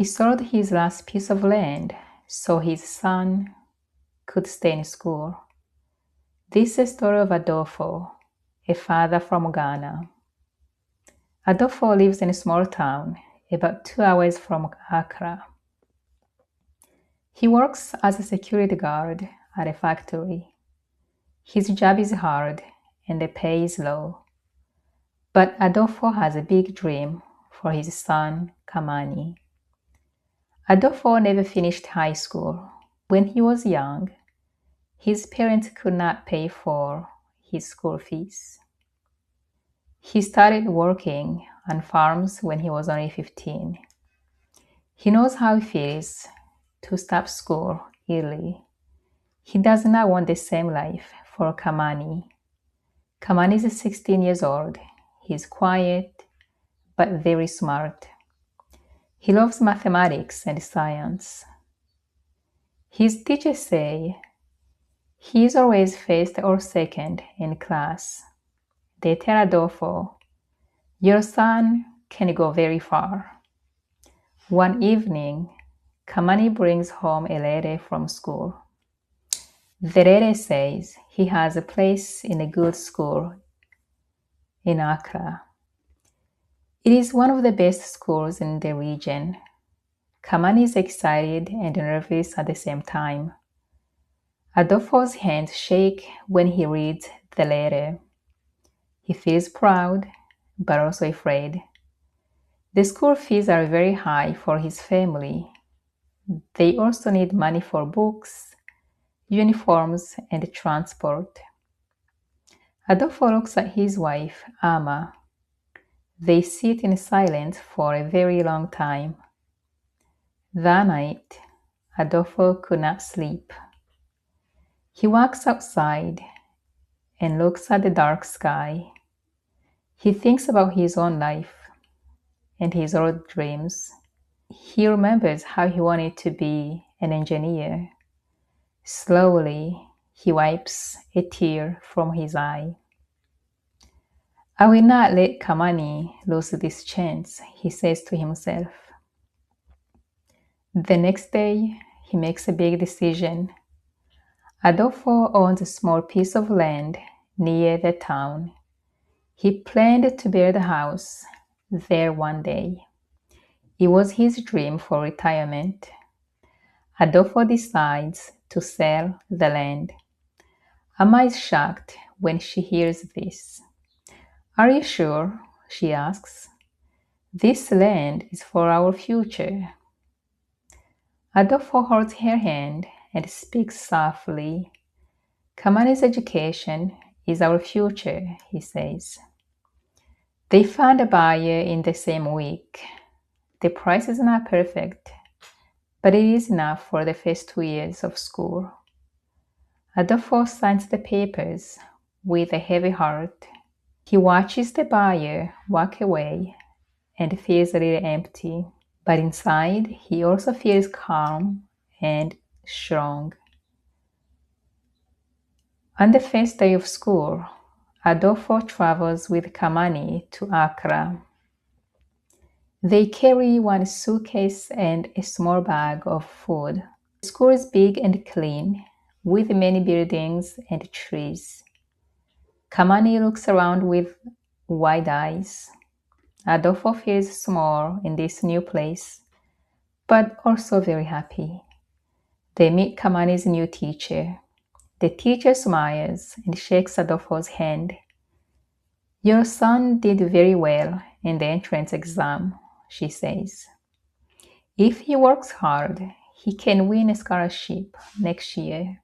He sold his last piece of land so his son could stay in school. This is the story of Adolfol, a father from Ghana. Adolfo lives in a small town about 2 hours from Accra. He works as a security guard at a factory. His job is hard and the pay is low. But Adolfo has a big dream for his son, Kamani. Adolfo never finished high school. When he was young, his parents could not pay for his school fees. He started working on farms when he was only 15. He knows how it feels to stop school early. He does not want the same life for Kamani. Kamani is 16 years old. He's quiet, but very smart. He loves mathematics and science. His teachers say he is always first or second in class. They tell Adolfo, "Your son can go very far." One evening, Kamani brings home a letter from school. The letter says he has a place in a good school in Accra. It is one of the best schools in the region. Kamani is excited and nervous at the same time. Adolfo's hands shake when he reads the letter. He feels proud, but also afraid. The school fees are very high for his family. They also need money for books, uniforms, and transport. Adolfo looks at his wife, Ama. They sit in silence for a very long time. That night, Adolfo could not sleep. He walks outside and looks at the dark sky. He thinks about his own life and his old dreams. He remembers how he wanted to be an engineer. Slowly, he wipes a tear from his eye. "I will not let Kamani lose this chance," he says to himself. The next day, he makes a big decision. Adolfo owns a small piece of land near the town. He planned to build a house there one day. It was his dream for retirement. Adolfo decides to sell the land. Amma is shocked when she hears this. "Are you sure?" she asks. "This land is for our future." Adolfo holds her hand and speaks softly. "Kamani's education is our future," he says. They found a buyer in the same week. The price is not perfect, but it is enough for the first 2 years of school. Adolfo signs the papers with a heavy heart. He watches the buyer walk away and feels a little empty, but inside he also feels calm and strong. On the first day of school, Adolfo travels with Kamani to Accra. They carry one suitcase and a small bag of food. The school is big and clean, with many buildings and trees. Kamani looks around with wide eyes. Adolfo feels small in this new place, but also very happy. They meet Kamani's new teacher. The teacher smiles and shakes Adolfo's hand. "Your son did very well in the entrance exam," she says. "If he works hard, he can win a scholarship next year."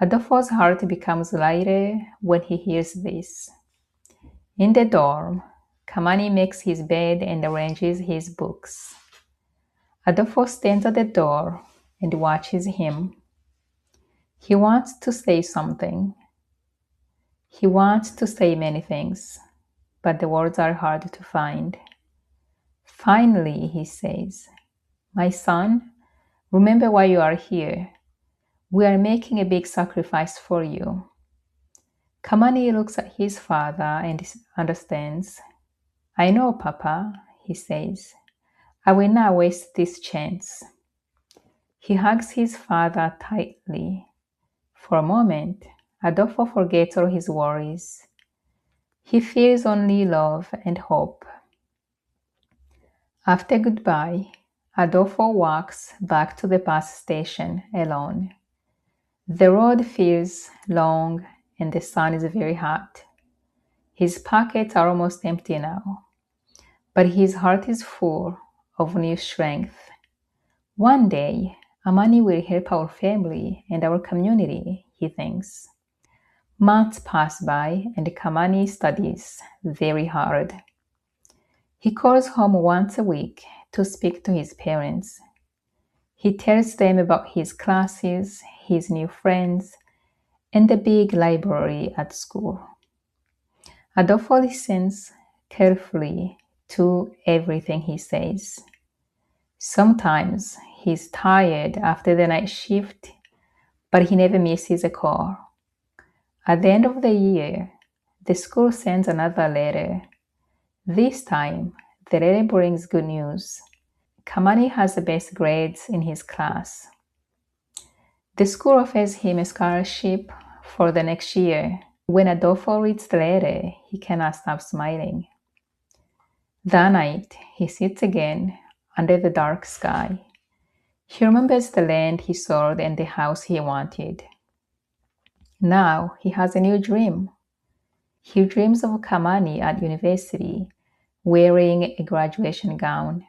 Adolfo's heart becomes lighter when he hears this. In the dorm, Kamani makes his bed and arranges his books. Adolfo stands at the door and watches him. He wants to say something. He wants to say many things, but the words are hard to find. Finally, he says, "My son, remember why you are here. We are making a big sacrifice for you." Kamani looks at his father and understands. "I know, Papa," he says. I will not waste this chance. He hugs his father tightly. For a moment, Adolfo forgets all his worries. He feels only love and hope. After goodbye, Adolfo walks back to the bus station alone. The road feels long and the sun is very hot. His pockets are almost empty now, but his heart is full of new strength. One day, Kamani will help our family and our community, he thinks. Months pass by and Kamani studies very hard. He calls home once a week to speak to his parents. He tells them about his classes, his new friends, and the big library at school. Adolfo listens carefully to everything he says. Sometimes he's tired after the night shift, but he never misses a call. At the end of the year, the school sends another letter. This time, the letter brings good news. Kamani has the best grades in his class. The school offers him a scholarship for the next year. When Adolfo reads the letter, he cannot stop smiling. That night, he sits again under the dark sky. He remembers the land he sold and the house he wanted. Now he has a new dream. He dreams of Kamani at university, wearing a graduation gown.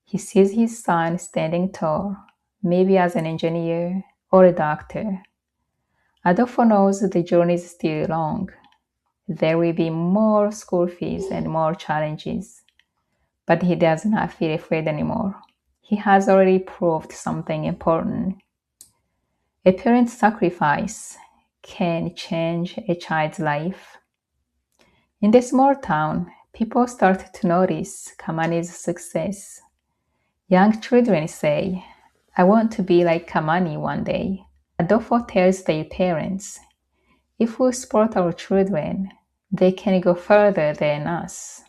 He sees his son standing tall, maybe as an engineer or a doctor. Adolfo knows the journey is still long. There will be more school fees and more challenges, but he does not feel afraid anymore. He has already proved something important. A parent's sacrifice can change a child's life. In the small town, people start to notice Kamani's success. Young children say, "I want to be like Kamani one day." Adolfo tells their parents, "If we support our children, they can go further than us."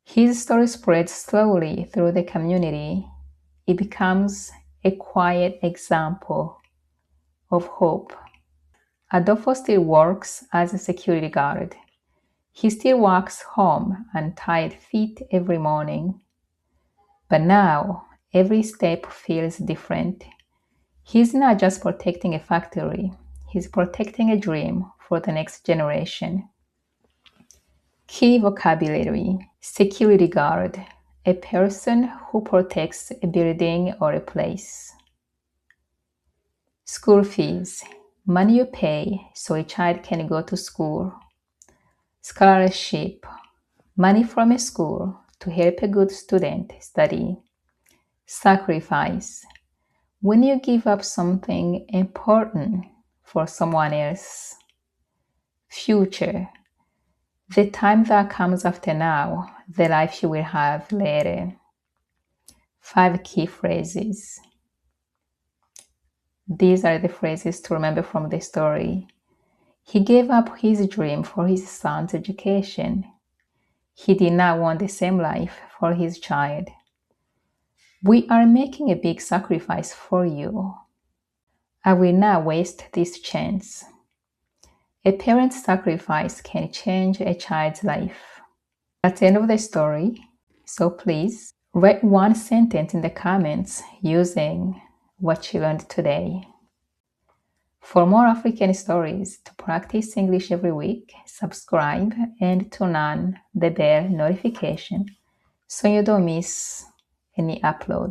His story spreads slowly through the community. It becomes a quiet example of hope. Adolfo still works as a security guard. He still walks home on tired feet every morning. But now, every step feels different. He's not just protecting a factory, he's protecting a dream for the next generation. Key vocabulary: security guard, a person who protects a building or a place. School fees, money you pay so a child can go to school. Scholarship, money from a school to help a good student study. Sacrifice, when you give up something important for someone else. Future, the time that comes after now, the life you will have later. 5 key phrases. These are the phrases to remember from the story. He gave up his dream for his son's education. He did not want the same life for his child. We are making a big sacrifice for you. I will not waste this chance. A parent's sacrifice can change a child's life. That's the end of the story. So please write one sentence in the comments using what you learned today. For more African stories to practice English every week, subscribe and turn on the bell notification so you don't miss any upload.